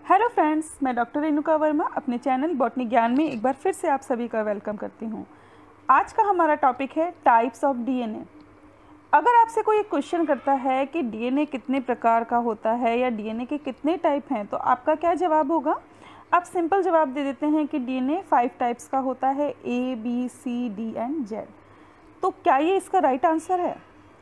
Hello friends, मैं doctor Renuka Verma अपने channel botany ज्ञान में एक बार फिर से आप सभी का वेलकम करती हूँ। आज का हमारा टॉपिक है टाइप्स ऑफ डीएनए। अगर आपसे कोई क्वेश्चन करता है कि डीएनए कितने प्रकार का होता है या डीएनए के कितने टाइप हैं, तो आपका क्या जवाब होगा? आप सिंपल जवाब दे देते हैं कि डीएनए 5 टाइप्स का होता है, A B C D and Z. तो क्या ये इसका राइट आंसर है?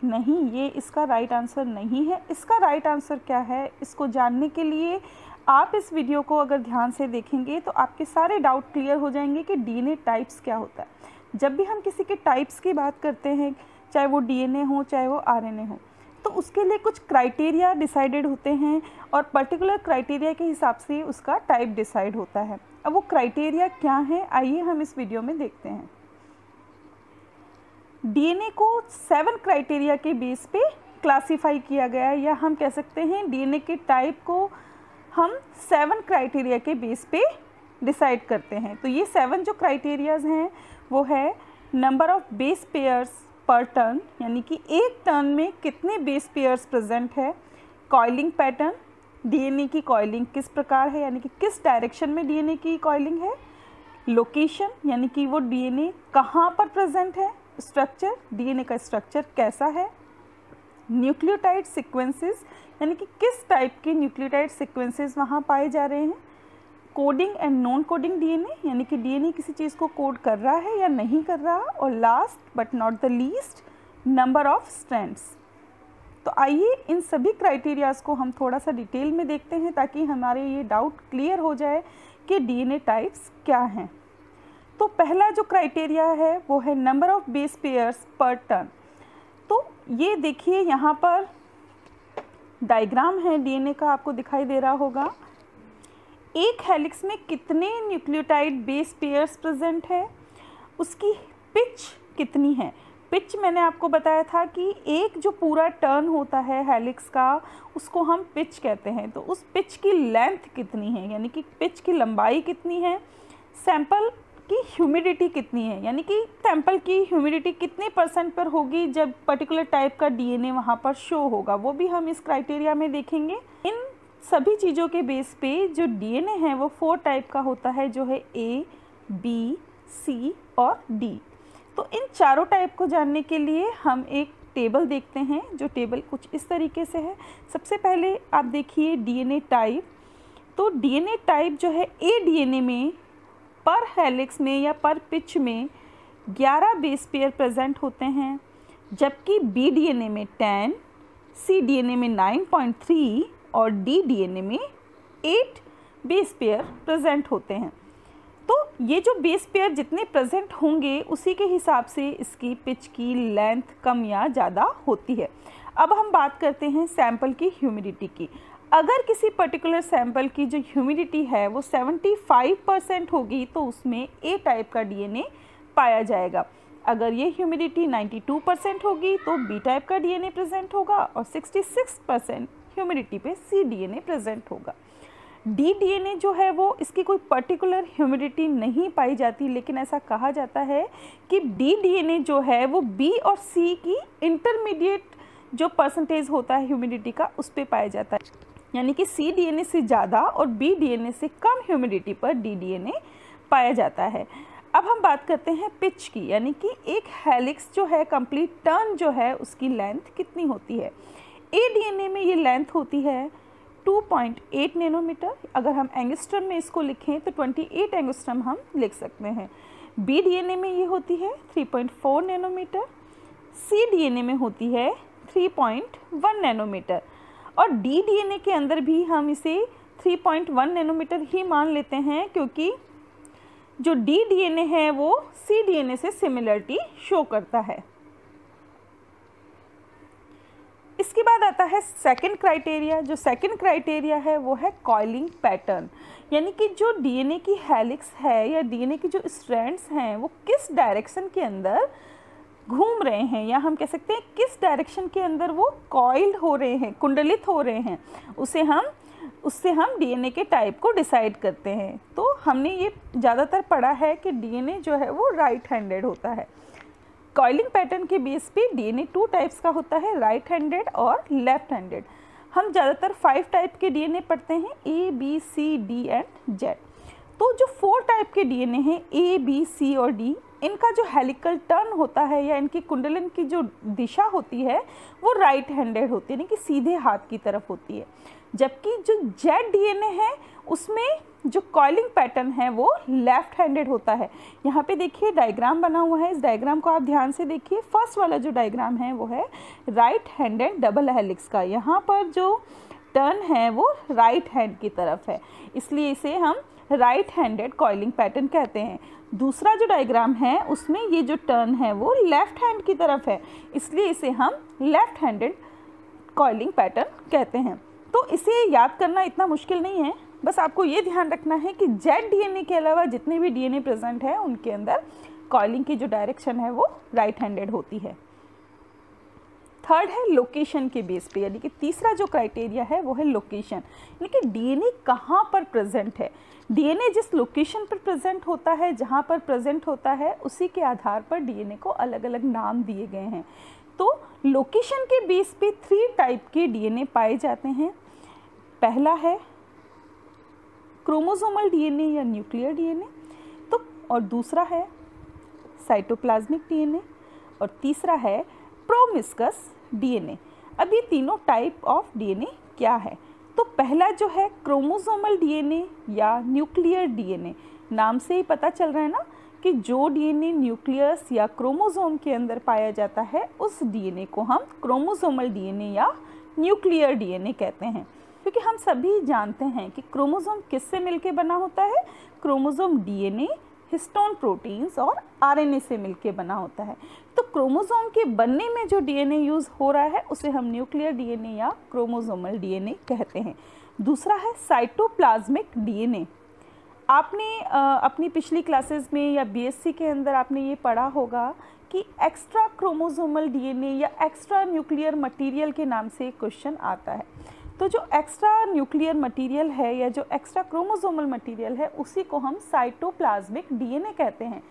नहीं, ये इसका राइट आंसर नहीं है। इसका राइट आंसर क्या है, इसको जानने के लिए आप इस वीडियो को अगर ध्यान से देखेंगे तो आपके सारे डाउट क्लियर हो जाएंगे कि डीएनए टाइप्स क्या होता है। जब भी हम किसी के टाइप्स की बात करते हैं, चाहे वो डीएनए हो चाहे वो आरएनए हो, तो उसके लिए कुछ क्राइटेरिया डिसाइडेड होते हैं और पर्टिकुलर क्राइटेरिया के हिसाब से उसका टाइप डिसाइड होता है। अब वो क्राइटेरिया क्या है, आइए हम इस वीडियो में देखते हैं। डीएनए को 7 क्राइटेरिया के बेस पे क्लासीफाई किया गया है, या हम कह सकते हैं डीएनए के टाइप को हम 7 क्राइटेरिया के बेस पे डिसाइड करते हैं। तो ये 7 जो क्राइटेरियाज हैं वो है नंबर ऑफ बेस पेयर्स पर टर्न, यानी कि एक टर्न में कितने बेस पेयर्स प्रेजेंट है। कॉइलिंग पैटर्न, डीएनए की कॉइलिंग किस प्रकार है, यानी कि किस डायरेक्शन में डीएनए की कॉइलिंग है। लोकेशन, यानी कि वो डीएनए कहाँ पर प्रेजेंट है। स्ट्रक्चर, डीएनए का स्ट्रक्चर कैसा है। न्यूक्लियोटाइड सीक्वेंसेस, यानी कि किस टाइप के न्यूक्लियोटाइड सीक्वेंसेस वहाँ पाए जा रहे हैं। Coding and non coding DNA, यानी कि डीएनए किसी चीज़ को कोड कर रहा है या नहीं कर रहा। और last but not the least, number of strands. तो आइए इन सभी क्राइटेरियाज को हम थोड़ा सा डिटेल में देखते हैं ताकि हमारे ये डाउट क्लियर हो जाए कि डीएनए टाइप्स क्या हैं। तो पहला जो क्राइटेरिया है वो है नंबर ऑफ बेस पेयर्स पर टर्न। तो ये देखिए, यहाँ पर डायग्राम है डीएनए का, आपको दिखाई दे रहा होगा। एक हेलिक्स में कितने न्यूक्लियोटाइड बेस पेयर्स प्रेजेंट है, उसकी पिच कितनी है। पिच मैंने आपको बताया था कि एक जो पूरा टर्न होता है हेलिक्स का, उसको हम पिच कहते हैं। तो उस पिच की लेंथ कितनी है, यानी कि पिच की लंबाई कितनी है। सैंपल की ह्यूमिडिटी कितनी है, यानी कि सैंपल की ह्यूमिडिटी कितने % पर होगी जब पर्टिकुलर टाइप का डीएनए वहाँ पर शो होगा, वो भी हम इस क्राइटेरिया में देखेंगे। इन सभी चीज़ों के बेस पे जो डीएनए है वो 4 टाइप का होता है, जो है ए बी सी और डी। तो इन चारों टाइप को जानने के लिए हम एक टेबल देखते हैं, जो टेबल कुछ इस तरीके से है। सबसे पहले आप देखिए डीएनए टाइप। तो डीएनए टाइप जो है, ए डीएनए में पर हेलिक्स में या पर पिच में 11 बेस पेयर प्रेजेंट होते हैं, जबकि बी डीएनए में 10, सी डीएनए में 9.3 और डी डीएनए में 8 बेस पेयर प्रेजेंट होते हैं। तो ये जो बेस पेयर जितने प्रेजेंट होंगे उसी के हिसाब से इसकी पिच की लेंथ कम या ज़्यादा होती है। अब हम बात करते हैं सैंपल की ह्यूमिडिटी की। अगर किसी पर्टिकुलर सैंपल की जो ह्यूमिडिटी है वो 75% होगी तो उसमें ए टाइप का डीएनए पाया जाएगा। अगर ये ह्यूमिडिटी 92% होगी तो बी टाइप का डीएनए प्रेजेंट होगा और 66% ह्यूमिडिटी पे सी डीएनए प्रेजेंट होगा। डी डीएनए जो है वो, इसकी कोई पर्टिकुलर ह्यूमिडिटी नहीं पाई जाती, लेकिन ऐसा कहा जाता है कि डी डीएनए जो है वो बी और सी की इंटरमीडिएट जो परसेंटेज होता है ह्यूमिडिटी का, उस पर पाया जाता है। यानी कि सी डीएनए से ज़्यादा और बी डीएनए से कम ह्यूमिडिटी पर डी डीएनए पाया जाता है। अब हम बात करते हैं पिच की, यानी कि एक हेलिक्स जो है, कंप्लीट टर्न जो है, उसकी लेंथ कितनी होती है। ए डीएनए में ये लेंथ होती है 2.8 नैनोमीटर। अगर हम एंगस्ट्रम में इसको लिखें तो 28 एंगस्ट्रम हम लिख सकते हैं। बी डीएनए में ये होती है 3.4 नैनोमीटर। सी डीएनए में होती है 3.1 नैनोमीटर और डी डीएनए के अंदर भी हम इसे 3.1 नैनोमीटर ही मान लेते हैं, क्योंकि जो डी डीएनए है वो सी डीएनए से सिमिलरिटी शो करता है। इसके बाद आता है सेकंड क्राइटेरिया। जो सेकंड क्राइटेरिया है वो है कॉइलिंग पैटर्न, यानी कि जो डीएनए की हेलिक्स है या डीएनए की जो स्ट्रैंड्स हैं वो किस डायरेक्शन के अंदर घूम रहे हैं, या हम कह सकते हैं किस डायरेक्शन के अंदर वो कॉइल्ड हो रहे हैं, कुंडलित हो रहे हैं, उससे हम डीएनए के टाइप को डिसाइड करते हैं। तो हमने ये ज़्यादातर पढ़ा है कि डीएनए जो है वो राइट हैंडेड होता है। कॉइलिंग पैटर्न के बेस पे डीएनए 2 टाइप्स का होता है, राइट हैंडेड और लेफ्ट हैंडेड। हम ज़्यादातर 5 टाइप के डीएनए पढ़ते हैं, A B C D and Z. तो जो 4 टाइप के डीएनए हैं ए बी सी और डी, इनका जो हेलिकल टर्न होता है या इनकी कुंडलन की जो दिशा होती है वो राइट हैंडेड होती है, यानी कि सीधे हाथ की तरफ होती है। जबकि जो जेड डीएनए है उसमें जो कॉइलिंग पैटर्न है वो लेफ्ट हैंडेड होता है। यहाँ पे देखिए डायग्राम बना हुआ है, इस डायग्राम को आप ध्यान से देखिए। फर्स्ट वाला जो डायग्राम है वो है राइट हैंडेड डबल हेलिक्स का। यहाँ पर जो टर्न है वो राइट हैंड की तरफ है, इसलिए इसे हम राइट हैंडेड कॉइलिंग पैटर्न कहते हैं। दूसरा जो डायग्राम है उसमें ये जो टर्न है वो लेफ्ट हैंड की तरफ है, इसलिए इसे हम लेफ्ट हैंडेड कॉइलिंग पैटर्न कहते हैं। तो इसे याद करना इतना मुश्किल नहीं है, बस आपको ये ध्यान रखना है कि जेड डीएनए के अलावा जितने भी डीएनए प्रेजेंट है उनके अंदर कॉइलिंग की जो डायरेक्शन है वो राइट हैंडेड होती है। थर्ड है लोकेशन के बेस पे, यानी कि तीसरा जो क्राइटेरिया है वो है लोकेशन, यानी कि डीएनए कहाँ पर प्रेजेंट है। डीएनए जिस लोकेशन पर प्रेजेंट होता है, जहाँ पर प्रेजेंट होता है, उसी के आधार पर डीएनए को अलग अलग नाम दिए गए हैं। तो लोकेशन के बेस पे 3 टाइप के डीएनए पाए जाते हैं। पहला है क्रोमोसोमल डीएनए या न्यूक्लियर डीएनए, तो और दूसरा है साइटोप्लाज्मिक डीएनए, और तीसरा है प्रोमिस्कस डीएनए। अब ये तीनों टाइप ऑफ डीएनए क्या है? तो पहला जो है क्रोमोसोमल डीएनए या न्यूक्लियर डीएनए, नाम से ही पता चल रहा है ना कि जो डीएनए न्यूक्लियस या क्रोमोसोम के अंदर पाया जाता है उस डीएनए को हम क्रोमोसोमल डीएनए या न्यूक्लियर डीएनए कहते हैं। क्योंकि हम सभी जानते हैं कि क्रोमोसोम किससे मिलकर बना होता है? क्रोमोसोम डीएनए, हिस्टोन प्रोटीन्स और आरएनए से मिलकर बना होता है। तो क्रोमोसोम के बनने में जो डीएनए यूज़ हो रहा है उसे हम न्यूक्लियर डीएनए या क्रोमोसोमल डीएनए कहते हैं। दूसरा है साइटोप्लाज्मिक डीएनए। आपने अपनी पिछली क्लासेस में या बीएससी के अंदर आपने ये पढ़ा होगा कि एक्स्ट्रा क्रोमोसोमल डीएनए या एक्स्ट्रा न्यूक्लियर मटेरियल के नाम से क्वेश्चन आता है। तो जो एक्स्ट्रा न्यूक्लियर मटेरियल है या जो एक्स्ट्रा क्रोमोसोमल मटेरियल है उसी को हम साइटोप्लाज्मिक डीएनए कहते हैं।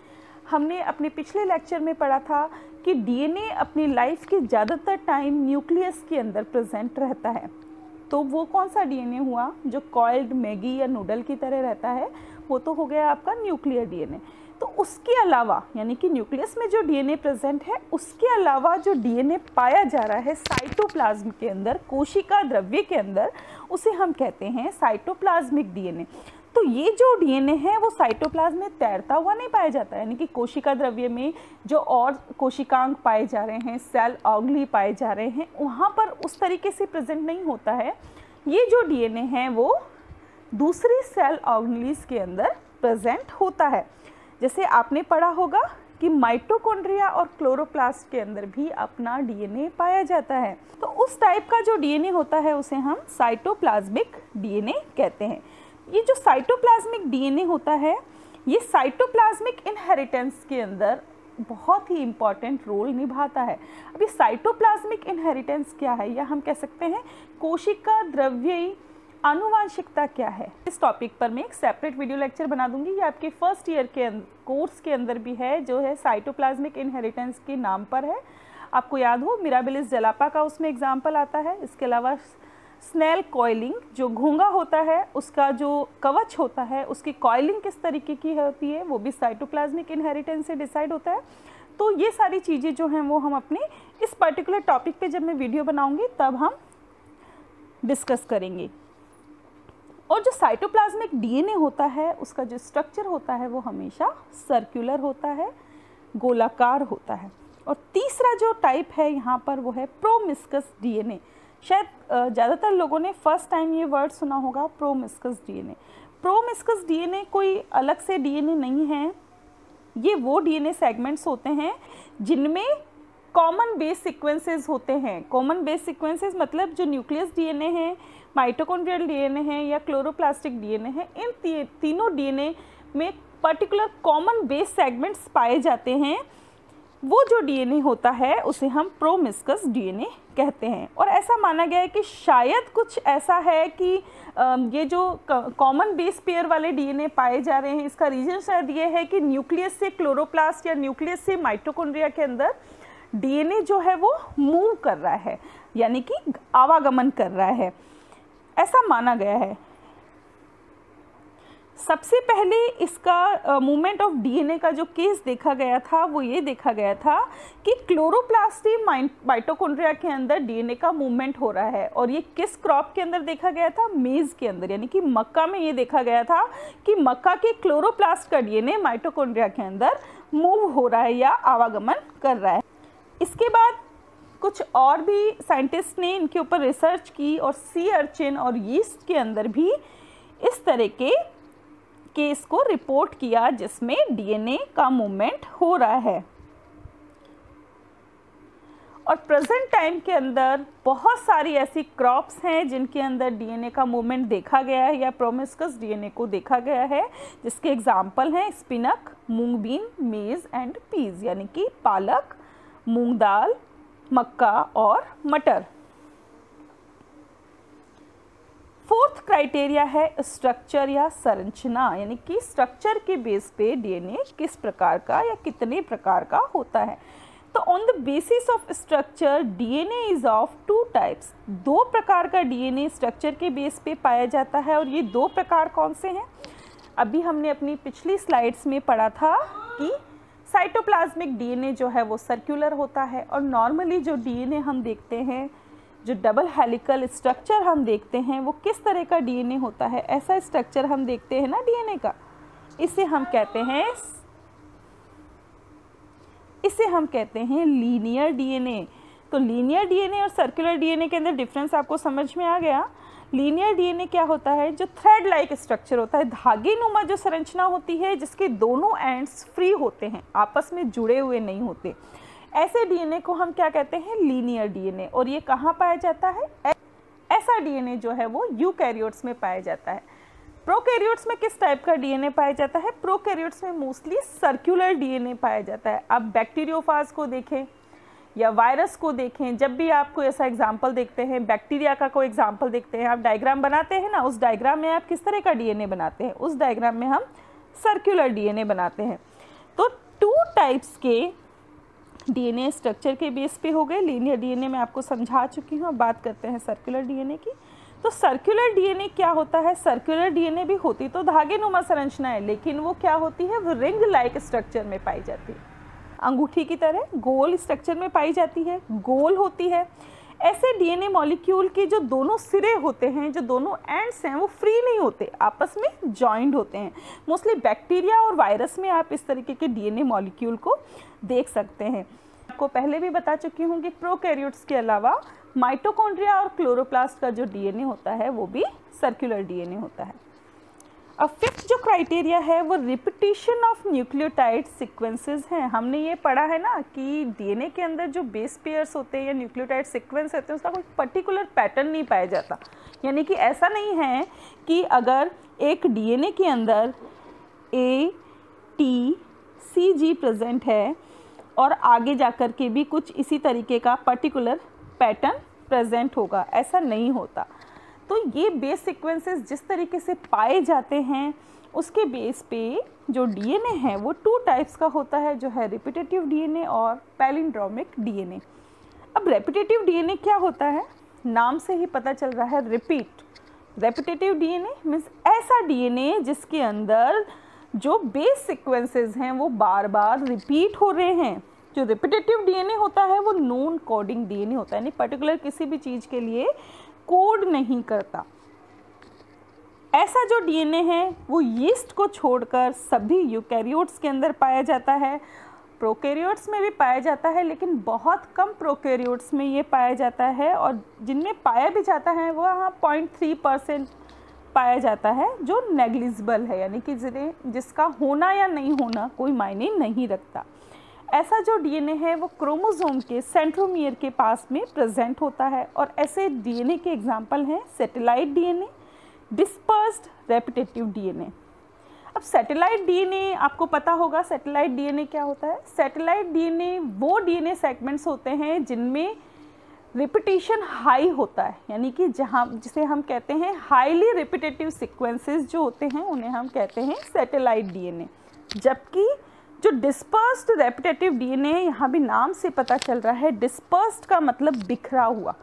हमने अपने पिछले लेक्चर में पढ़ा था कि डीएनए अपनी लाइफ के ज़्यादातर टाइम न्यूक्लियस के अंदर प्रेजेंट रहता है। तो वो कौन सा डीएनए हुआ जो कॉइल्ड मैगी या नूडल की तरह रहता है? वो तो हो गया आपका न्यूक्लियर डीएनए। तो उसके अलावा, यानी कि न्यूक्लियस में जो डीएनए प्रेजेंट है उसके अलावा जो डीएनए पाया जा रहा है साइटोप्लाज्म के अंदर, कोशिका द्रव्य के अंदर, उसे हम कहते हैं साइटोप्लाज्मिक डीएनए। तो ये जो डीएनए है वो साइटोप्लाज्म में तैरता हुआ नहीं पाया जाता, यानी कि कोशिका द्रव्य में जो और कोशिकांग पाए जा रहे हैं, सेल ऑर्गेनेल पाए जा रहे हैं, वहाँ पर उस तरीके से प्रेजेंट नहीं होता है। ये जो डीएनए है वो दूसरी सेल ऑर्गेनेल्स के अंदर प्रेजेंट होता है। जैसे आपने पढ़ा होगा कि माइटोकॉन्ड्रिया और क्लोरोप्लास्ट के अंदर भी अपना डीएनए पाया जाता है। तो उस टाइप का जो डीएनए होता है उसे हम साइटोप्लाज्मिक डीएनए कहते हैं। ये जो साइटोप्लाज्मिक डीएनए होता है ये साइटोप्लाज्मिक इनहेरिटेंस के अंदर बहुत ही इम्पॉर्टेंट रोल निभाता है। अभी साइटोप्लाज्मिक इनहेरिटेंस क्या है, या हम कह सकते हैं कोशिका द्रव्य आनुवांशिकता क्या है, इस टॉपिक पर मैं एक सेपरेट वीडियो लेक्चर बना दूंगी। ये आपके फर्स्ट ईयर के कोर्स के अंदर भी है, जो है साइटोप्लाज्मिक इनहेरिटेंस के नाम पर है। आपको याद हो मिराबिलिस जलापा का उसमें एग्जाम्पल आता है। इसके अलावा स्नेल कॉइलिंग, जो घोंगा होता है उसका जो कवच होता है उसकी कॉइलिंग किस तरीके की होती है वो भी साइटोप्लाज्मिक इनहेरिटेंस से डिसाइड होता है। तो ये सारी चीज़ें जो हैं वो हम अपने इस पर्टिकुलर टॉपिक पे जब मैं वीडियो बनाऊंगी तब हम डिस्कस करेंगे। और जो साइटोप्लाज्मिक डीएनए होता है उसका जो स्ट्रक्चर होता है वो हमेशा सर्कुलर होता है, गोलाकार होता है। और तीसरा जो टाइप है यहाँ पर वो है प्रोमिस्कस डीएनए। शायद ज़्यादातर लोगों ने फर्स्ट टाइम ये वर्ड सुना होगा, प्रोमिस्कस डीएनए। प्रोमिस्कस डीएनए कोई अलग से डीएनए नहीं है, ये वो डीएनए सेगमेंट्स होते हैं जिनमें कॉमन बेस सीक्वेंसेस होते हैं। कॉमन बेस सीक्वेंसेस मतलब जो न्यूक्लियस डीएनए है, माइटोकॉन्ड्रियल डीएनए है या क्लोरोप्लास्टिक डीएनए है, इन तीनों डीएनए में पर्टिकुलर कॉमन बेस सेगमेंट्स पाए जाते हैं। वो जो डीएनए होता है उसे हम प्रोमिस्कस डीएनए कहते हैं। और ऐसा माना गया है कि शायद कुछ ऐसा है कि ये जो कॉमन बेस पेयर वाले डीएनए पाए जा रहे हैं इसका रीजन शायद ये है कि न्यूक्लियस से क्लोरोप्लास्ट या न्यूक्लियस से माइटोकॉन्ड्रिया के अंदर डीएनए जो है वो मूव कर रहा है। यानी कि आवागमन कर रहा है, ऐसा माना गया है। सबसे पहले इसका मूवमेंट ऑफ डीएनए का जो केस देखा गया था वो ये देखा गया था कि क्लोरोप्लास्ट माइटोकॉन्ड्रिया के अंदर डीएनए का मूवमेंट हो रहा है, और ये किस क्रॉप के अंदर देखा गया था? मेज के अंदर, यानी कि मक्का में ये देखा गया था कि मक्का के क्लोरोप्लास्ट का डीएनए माइटोकॉन्ड्रिया के अंदर मूव हो रहा है या आवागमन कर रहा है। इसके बाद कुछ और भी साइंटिस्ट ने इनके ऊपर रिसर्च की और सी अर्चिन और यीस्ट के अंदर भी इस तरह के केस को रिपोर्ट किया जिसमें डीएनए का मूवमेंट हो रहा है। और प्रेजेंट टाइम के अंदर बहुत सारी ऐसी क्रॉप्स हैं जिनके अंदर डीएनए का मूवमेंट देखा गया है या प्रोमिस्कस डीएनए को देखा गया है, जिसके एग्जाम्पल हैं स्पिनक, मूंगबीन, मेज एंड पीज, यानी कि पालक, मूंग दाल, मक्का और मटर। फोर्थ क्राइटेरिया है स्ट्रक्चर या संरचना, यानी कि स्ट्रक्चर के बेस पे डीएनए किस प्रकार का या कितने प्रकार का होता है। तो on the basis of structure DNA is of two types, दो प्रकार का डीएनए स्ट्रक्चर के बेस पे पाया जाता है। और ये दो प्रकार कौन से हैं? अभी हमने अपनी पिछली स्लाइड्स में पढ़ा था कि साइटोप्लाज्मिक डीएनए जो है वो सर्कुलर होता है, और नॉर्मली जो डीएनए हम देखते हैं, जो डबल हेलिकल स्ट्रक्चर हम देखते हैं, वो किस तरह का डीएनए होता है? ऐसा स्ट्रक्चर हम देखते हैं ना डीएनए का, इसे हम कहते हैं लीनियर डीएनए। तो लीनियर डीएनए और सर्कुलर डीएनए के अंदर डिफरेंस आपको समझ में आ गया। लीनियर डीएनए क्या होता है? जो थ्रेड लाइक स्ट्रक्चर होता है, धागे नुमा जो संरचना होती है जिसके दोनों एंड्स फ्री होते हैं, आपस में जुड़े हुए नहीं होते, ऐसे डीएनए को हम क्या कहते हैं? Linear DNA. और ये कहाँ पाया जाता है? ऐसा डीएनए जो है वो यूकैरियोट्स में पाया जाता है। प्रोकैरियोट्स में किस टाइप का डीएनए पाया जाता है? प्रोकैरियोट्स में मोस्टली सर्कुलर डीएनए पाया जाता है। आप बैक्टीरियोफाज को देखें या वायरस को देखें, जब भी आप कोई ऐसा एग्जाम्पल देखते हैं, बैक्टीरिया का कोई एग्जाम्पल देखते हैं, आप डायग्राम बनाते हैं ना, उस डायग्राम में आप किस तरह का डीएनए बनाते हैं? उस डायग्राम में हम सर्कुलर डीएनए बनाते हैं। तो टू टाइप्स के डीएनए स्ट्रक्चर के बेस पे हो गए। लीनियर डीएनए में आपको समझा चुकी हूँ। अब बात करते हैं सर्कुलर डीएनए की। तो सर्कुलर डीएनए क्या होता है? सर्कुलर डीएनए भी होती तो धागे नुमा संरचना है, लेकिन वो क्या होती है? वो रिंग लाइक स्ट्रक्चर में पाई जाती है, अंगूठी की तरह गोल स्ट्रक्चर में पाई जाती है, गोल होती है। ऐसे डीएनए मॉलिक्यूल के जो दोनों सिरे होते हैं, जो दोनों एंड्स हैं, वो फ्री नहीं होते, आपस में जॉइंड होते हैं। मोस्टली बैक्टीरिया और वायरस में आप इस तरीके के डीएनए मॉलिक्यूल को देख सकते हैं। आपको पहले भी बता चुकी हूँ कि प्रोकैरियोट्स के अलावा माइटोकॉन्ड्रिया और क्लोरोप्लास्ट का जो डीएनए होता है वो भी सर्कुलर डीएनए होता है। अब फिफ्थ जो क्राइटेरिया है वो रिपीटिशन ऑफ न्यूक्लियोटाइड सीक्वेंसेस हैं। हमने ये पढ़ा है ना कि डीएनए के अंदर जो बेस पेयर्स होते हैं या न्यूक्लियोटाइड सीक्वेंस होते हैं, उसका कोई पर्टिकुलर पैटर्न नहीं पाया जाता। यानी कि ऐसा नहीं है कि अगर एक डीएनए के अंदर A, T, C, G present है और आगे जाकर के भी कुछ इसी तरीके का पर्टिकुलर पैटर्न प्रेजेंट होगा, ऐसा नहीं होता। तो ये बेस सीक्वेंसेस जिस तरीके से पाए जाते हैं उसके बेस पे जो डीएनए है वो टू टाइप्स का होता है, जो है रिपीटेटिव डीएनए और पैलिंड्रोमिक डीएनए। अब रेपिटेटिव डीएनए क्या होता है? नाम से ही पता चल रहा है, रिपीट। रेपिटेटिव डीएनए मीन्स ऐसा डीएनए जिसके अंदर जो बेस सीक्वेंसेस हैं वो बार बार रिपीट हो रहे हैं। जो रिपीटेटिव डीएनए होता है वो नॉन कोडिंग डीएनए होता है, यानी पर्टिकुलर किसी भी चीज़ के लिए कोड नहीं करता। ऐसा जो डीएनए है वो यीस्ट को छोड़कर सभी यूकैरियोट्स के अंदर पाया जाता है, प्रोकैरियोट्स में भी पाया जाता है, लेकिन बहुत कम प्रोकैरियोट्स में ये पाया जाता है, और जिनमें पाया भी जाता है वो यहाँ 0.3% पाया जाता है, जो नेग्लिजिबल है, यानी कि जिसका होना या नहीं होना कोई मायने नहीं रखता। ऐसा जो डीएनए है वो क्रोमोसोम के सेंट्रोमियर के पास में प्रेजेंट होता है, और ऐसे डीएनए के एग्जाम्पल हैं satellite DNA, dispersed repetitive DNA. अब सैटेलाइट डीएनए आपको पता होगा, सैटेलाइट डीएनए क्या होता है? सैटेलाइट डीएनए वो डीएनए सेगमेंट्स होते हैं जिनमें रिपीटिशन हाई होता है, यानी कि जिसे हम कहते हैं हाईली रिपीटेटिव सीक्वेंसेस जो होते हैं उन्हें हम कहते हैं सैटेलाइट डीएनए। जबकि जो डिस्पर्स्ड रेपिटेटिव डीएनए, यहाँ भी नाम से पता चल रहा है, डिस्पर्स्ड का मतलब बिखरा हुआ,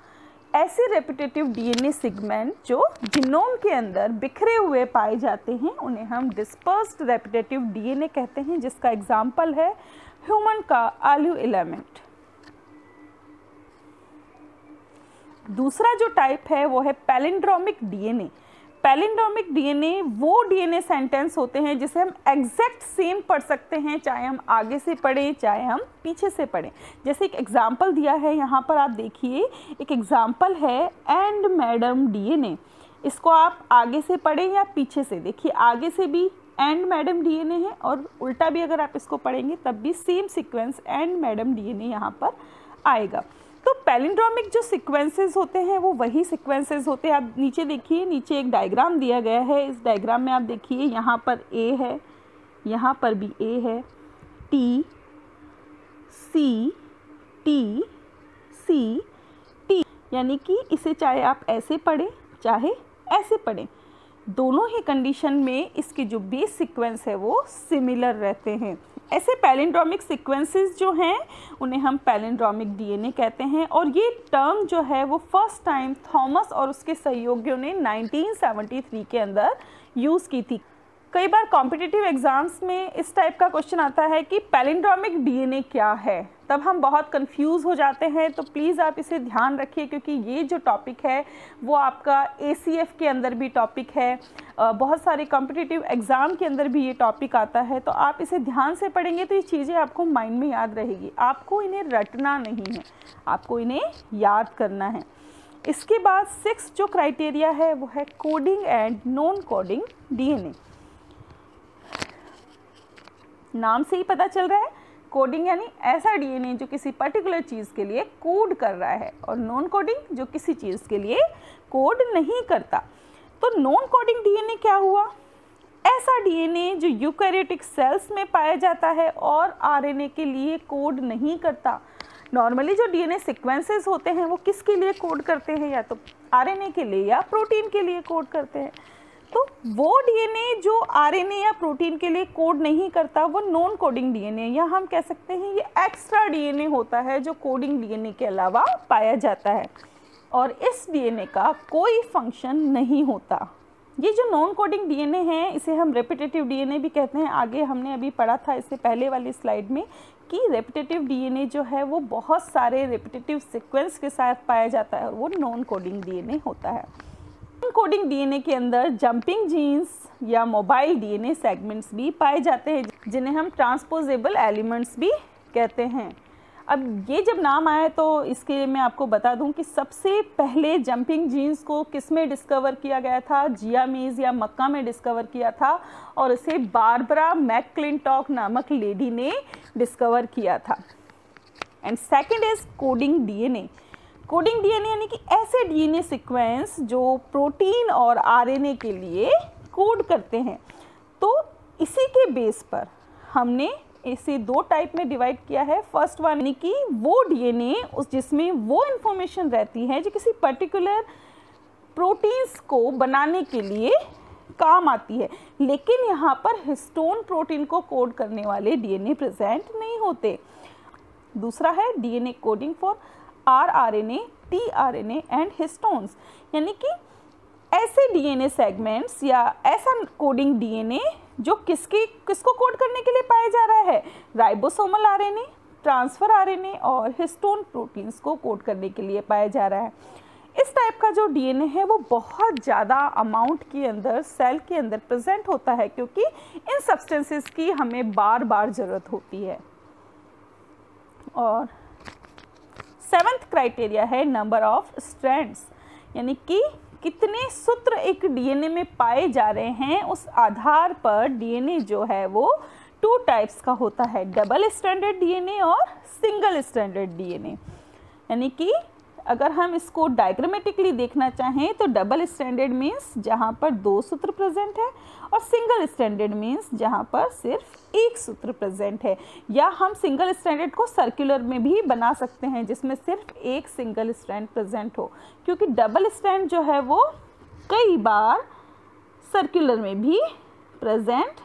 ऐसे रेपिटेटिव डीएनए सेगमेंट जो जीनोम के अंदर बिखरे हुए पाए जाते हैं उन्हें हम डिस्पर्स्ड रेपिटेटिव डीएनए कहते हैं, जिसका एग्जाम्पल है ह्यूमन का आल्यू एलिमेंट। दूसरा जो टाइप है वो है पैलिंड्रोमिक डीएनए। पैलिंड्रोमिक डीएनए वो डीएनए सेंटेंस होते हैं जिसे हम एग्जैक्ट सेम पढ़ सकते हैं, चाहे हम आगे से पढ़ें चाहे हम पीछे से पढ़ें। जैसे एक एग्जाम्पल दिया है यहाँ पर, आप देखिए एक एग्जाम्पल है एंड मैडम डीएनए। इसको आप आगे से पढ़ें या पीछे से, देखिए आगे से भी एंड मैडम डीएनए है और उल्टा भी अगर आप इसको पढ़ेंगे तब भी same sequence and madam DNA यहाँ पर आएगा। तो पैलिंड्रोमिक जो सीक्वेंसेस होते हैं वो वही सीक्वेंसेस होते हैं। आप नीचे देखिए, नीचे एक डायग्राम दिया गया है। इस डायग्राम में आप देखिए यहाँ पर ए है, यहाँ पर भी ए है, T C T C T, यानी कि इसे चाहे आप ऐसे पढ़ें चाहे ऐसे पढ़ें, दोनों ही कंडीशन में इसके जो बेस सीक्वेंस है वो सिमिलर रहते हैं। ऐसे पैलिंड्रोमिक सीक्वेंसेस जो हैं उन्हें हम पैलिंड्रोमिक डीएनए कहते हैं और ये टर्म जो है वो फर्स्ट टाइम थॉमस और उसके सहयोगियों ने 1973 के अंदर यूज़ की थी। कई बार कॉम्पिटिटिव एग्जाम्स में इस टाइप का क्वेश्चन आता है कि पैलिंड्रोमिक डीएनए क्या है, तब हम बहुत कंफ्यूज हो जाते हैं। तो प्लीज़ आप इसे ध्यान रखिए क्योंकि ये जो टॉपिक है वो आपका ACF के अंदर भी टॉपिक है, बहुत सारे कॉम्पिटिटिव एग्ज़ाम के अंदर भी ये टॉपिक आता है। तो आप इसे ध्यान से पढ़ेंगे तो ये चीज़ें आपको माइंड में याद रहेगी। आपको इन्हें रटना नहीं है, आपको इन्हें याद करना है। इसके बाद 6 जो क्राइटेरिया है वो है coding and non coding DNA. नाम से ही पता चल रहा है, कोडिंग यानी ऐसा डीएनए जो किसी पर्टिकुलर चीज़ के लिए कोड कर रहा है, और नॉन कोडिंग जो किसी चीज़ के लिए कोड नहीं करता। तो नॉन कोडिंग डीएनए क्या हुआ? ऐसा डीएनए जो यूकैरियोटिक सेल्स में पाया जाता है और आरएनए के लिए कोड नहीं करता। नॉर्मली जो डीएनए सीक्वेंसेस होते हैं वो किसके लिए कोड करते हैं? या तो आरएनए के लिए या प्रोटीन के लिए कोड करते हैं। तो वो डीएनए जो आरएनए या प्रोटीन के लिए कोड नहीं करता वो नॉन कोडिंग डीएनए, या हम कह सकते हैं ये एक्स्ट्रा डीएनए होता है जो कोडिंग डीएनए के अलावा पाया जाता है और इस डीएनए का कोई फंक्शन नहीं होता। ये जो नॉन कोडिंग डीएनए है इसे हम रेपिटेटिव डीएनए भी कहते हैं। आगे हमने अभी पढ़ा था इससे पहले वाली स्लाइड में कि रेपिटेटिव डीएनए जो है वो बहुत सारे रेपिटेटिव सीक्वेंस के साथ पाया जाता है और वो नॉन कोडिंग डीएनए होता है। नॉन कोडिंग डीएनए के अंदर जंपिंग जीन्स या मोबाइल डीएनए सेगमेंट्स भी पाए जाते हैं जिन्हें हम ट्रांसपोजेबल एलिमेंट्स भी कहते हैं। अब ये जब नाम आया तो इसके लिए मैं आपको बता दूं कि सबसे पहले जंपिंग जीन्स को किस में डिस्कवर किया गया था? जियामीज़ या मक्का में डिस्कवर किया था और इसे बारबरा मैकक्लिंटॉक नामक लेडी ने डिस्कवर किया था। And second is coding DNA. Coding DNA यानी कि ऐसे डीएनए सीक्वेंस जो प्रोटीन और आरएनए के लिए कोड करते हैं। तो इसी के बेस पर हमने इसे 2 टाइप में डिवाइड किया है। फर्स्ट वन यानी कि वो डीएनए उस जिसमें वो इन्फॉर्मेशन रहती है जो किसी पर्टिकुलर प्रोटीन्स को बनाने के लिए काम आती है, लेकिन यहाँ पर हिस्टोन प्रोटीन को कोड करने वाले डीएनए प्रेजेंट नहीं होते। दूसरा है DNA coding for rRNA, tRNA and histones, यानी कि ऐसे डीएनए सेगमेंट्स या ऐसा कोडिंग डीएनए जो किसको कोड करने के लिए पाया जा रहा है? राइबोसोमल आरएनए, ट्रांसफर आरएनए और हिस्टोन प्रोटीन्स को कोड करने के लिए पाया जा रहा है। इस टाइप का जो डीएनए है वो बहुत ज़्यादा अमाउंट के अंदर सेल के अंदर प्रेजेंट होता है क्योंकि इन सब्सटेंसेस की हमें बार बार ज़रूरत होती है। और 7th क्राइटेरिया है नंबर ऑफ स्ट्रैंड्स, यानी कि कितने सूत्र एक डीएनए में पाए जा रहे हैं उस आधार पर डीएनए जो है वो 2 टाइप्स का होता है, डबल स्ट्रैंडेड डीएनए और सिंगल स्ट्रैंडेड डीएनए। यानी कि अगर हम इसको डायग्रामेटिकली देखना चाहें तो डबल स्ट्रैंडेड मीन्स जहाँ पर 2 सूत्र प्रेजेंट है और सिंगल स्ट्रैंडेड मीन्स जहाँ पर सिर्फ 1 सूत्र प्रेजेंट है। या हम सिंगल स्ट्रैंडेड को सर्कुलर में भी बना सकते हैं जिसमें सिर्फ 1 सिंगल स्ट्रैंड प्रेजेंट हो, क्योंकि डबल स्ट्रैंड जो है वो कई बार सर्कुलर में भी प्रेजेंट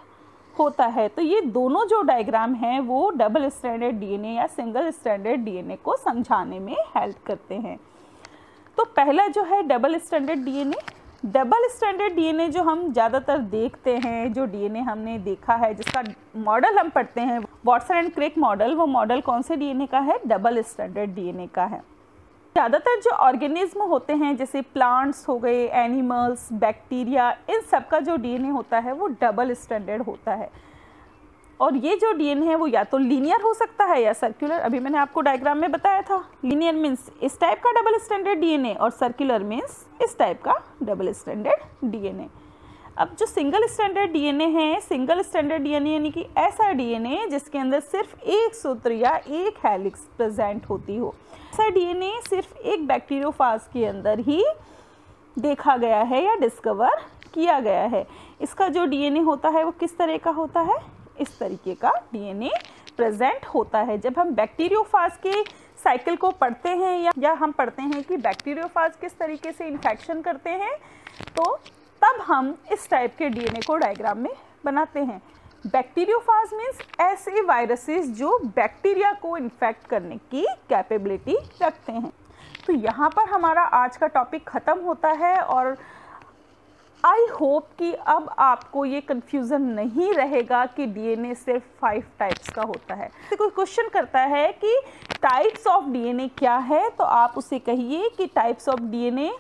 होता है। तो ये दोनों जो डायग्राम हैं वो डबल स्ट्रैंडेड डीएनए या सिंगल स्ट्रैंडेड डीएनए को समझाने में हेल्प करते हैं। तो पहला जो है double stranded DNA. Double stranded DNA जो हम ज़्यादातर देखते हैं, जो डीएनए हमने देखा है, जिसका मॉडल हम पढ़ते हैं वाटसन एंड क्रिक मॉडल, वो मॉडल कौन से डीएनए का है? डबल स्ट्रैंडेड डीएनए का है। ज़्यादातर जो ऑर्गेनिज्म होते हैं जैसे प्लांट्स हो गए, एनिमल्स, बैक्टीरिया, इन सब का जो डीएनए होता है वो डबल स्ट्रैंडेड होता है। और ये जो डीएनए है वो या तो लीनियर हो सकता है या सर्कुलर। अभी मैंने आपको डायग्राम में बताया था, लीनियर मीन्स इस टाइप का डबल स्ट्रैंडेड डीएनए और सर्कुलर मीन्स इस टाइप का डबल स्ट्रैंडेड डीएनए। अब जो सिंगल स्ट्रैंडेड डीएनए है, सिंगल स्ट्रैंडेड डीएनए यानी कि ऐसा डीएनए जिसके अंदर सिर्फ एक सूत्र या एक हेलिक्स प्रेजेंट होती हो। ऐसा डीएनए सिर्फ एक बैक्टीरियोफाज के अंदर ही देखा गया है या डिस्कवर किया गया है। इसका जो डीएनए होता है वो किस तरह का होता है? इस तरीके का डीएनए प्रेजेंट होता है। जब हम बैक्टीरियोफाज के साइकिल को पढ़ते हैं या हम पढ़ते हैं कि बैक्टीरियोफाज किस तरीके से इन्फेक्शन करते हैं, तो तब हम इस टाइप के डीएनए को डायग्राम में बनाते हैं। बैक्टीरियोफाज मीन्स ऐसे वायरसेस जो बैक्टीरिया को इन्फेक्ट करने की कैपेबिलिटी रखते हैं। तो यहाँ पर हमारा आज का टॉपिक ख़त्म होता है और आई होप कि अब आपको ये कन्फ्यूज़न नहीं रहेगा कि डीएनए सिर्फ 5 टाइप्स का होता है। तो कोई क्वेश्चन करता है कि टाइप्स ऑफ डीएनए क्या है, तो आप उसे कहिए कि types of DNA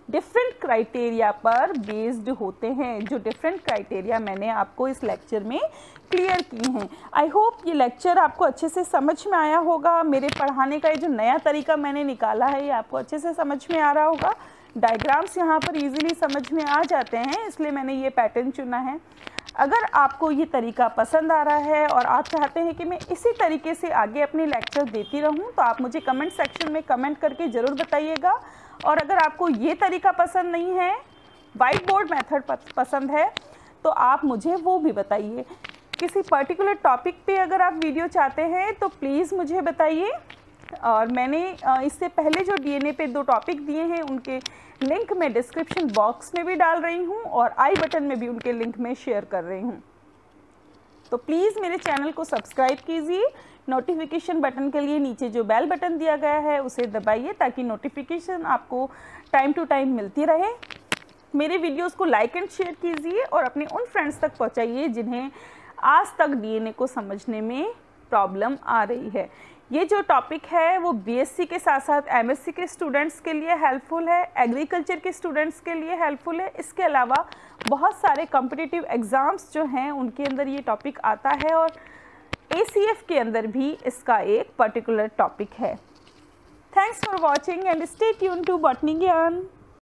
different criteria पर बेस्ड होते हैं। जो डिफरेंट क्राइटेरिया मैंने आपको इस लेक्चर में क्लियर किए हैं। आई होप ये लेक्चर आपको अच्छे से समझ में आया होगा। मेरे पढ़ाने का ये जो नया तरीका मैंने निकाला है ये आपको अच्छे से समझ में आ रहा होगा। डायग्राम्स यहाँ पर इजीली समझ में आ जाते हैं, इसलिए मैंने ये पैटर्न चुना है। अगर आपको ये तरीका पसंद आ रहा है और आप चाहते हैं कि मैं इसी तरीके से आगे अपने लेक्चर देती रहूँ, तो आप मुझे कमेंट सेक्शन में कमेंट करके ज़रूर बताइएगा। और अगर आपको ये तरीका पसंद नहीं है, वाइट बोर्ड मेथड पसंद है, तो आप मुझे वो भी बताइए। किसी पर्टिकुलर टॉपिक पे अगर आप वीडियो चाहते हैं तो प्लीज़ मुझे बताइए। और मैंने इससे पहले जो डीएनए पे 2 टॉपिक दिए हैं उनके लिंक मैं डिस्क्रिप्शन बॉक्स में भी डाल रही हूँ और आई बटन में भी उनके लिंक में शेयर कर रही हूँ। तो प्लीज़ मेरे चैनल को सब्सक्राइब कीजिए। नोटिफिकेशन बटन के लिए नीचे जो बेल बटन दिया गया है उसे दबाइए ताकि नोटिफिकेशन आपको टाइम टू टाइम मिलती रहे। मेरे वीडियोस को लाइक एंड शेयर कीजिए और अपने उन फ्रेंड्स तक पहुंचाइए जिन्हें आज तक डीएनए को समझने में प्रॉब्लम आ रही है। ये जो टॉपिक है वो बीएससी के साथ साथ एमएससी के स्टूडेंट्स के लिए हेल्पफुल है, एग्रीकल्चर के स्टूडेंट्स के लिए हेल्पफुल है। इसके अलावा बहुत सारे कॉम्पिटिटिव एग्ज़ाम्स जो हैं उनके अंदर ये टॉपिक आता है और ACF के अंदर भी इसका एक पर्टिकुलर टॉपिक है। Thanks for watching and stay tune to botany ज्ञान।